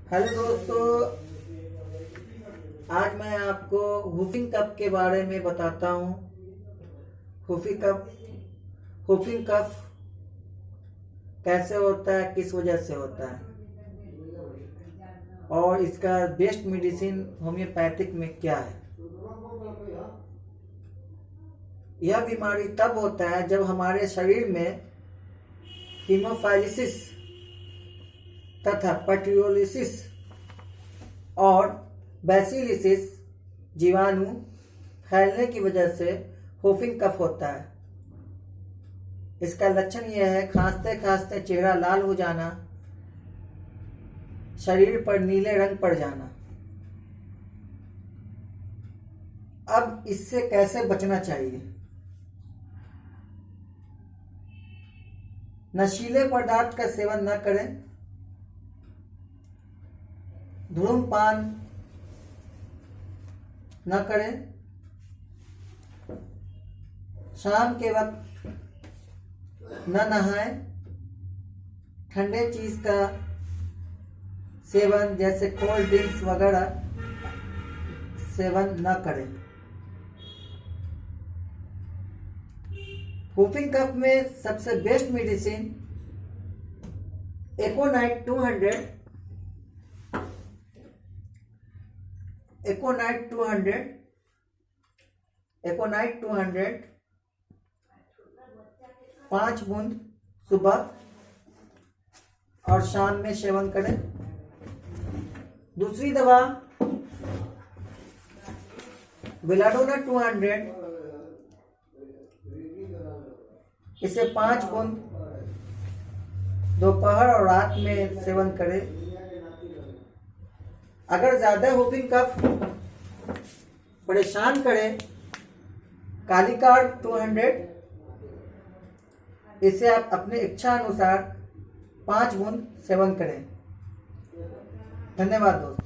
Hello दोस्तों, आज मैं आपको हुफिंग कफ के बारे में बताता हूँ। हुफिंग कफ कैसे होता है, किस वजह से होता है और इसका बेस्ट मेडिसिन होम्योपैथिक में क्या है। यह बीमारी तब होता है जब हमारे शरीर में हीमोफाइलिसिस तथा पट्रियोलिसिस और बैसिलिसिस जीवाणु फैलने की वजह से हुफिंग कफ होता है। इसका लक्षण यह है खांसते खांसते चेहरा लाल हो जाना, शरीर पर नीले रंग पड़ जाना। अब इससे कैसे बचना चाहिए? नशीले पदार्थ का सेवन न करें, धूम्रपान न करें, शाम के वक्त न नहाएं, ठंडे चीज का सेवन जैसे कोल्ड ड्रिंक्स वगैरह सेवन न करें। हुफिंग कफ में सबसे बेस्ट मेडिसिन एकोनाइट 200 5 बूंद सुबह और शाम में सेवन करें। दूसरी दवा बेलाडोना 200, इसे 5 बूंद दोपहर और रात में सेवन करें। अगर ज्यादा हुफिंग कफ परेशान करे, कालीकार्ड 200, इसे आप अपने इच्छा अनुसार 5 बूंद सेवन करें। धन्यवाद दोस्तों।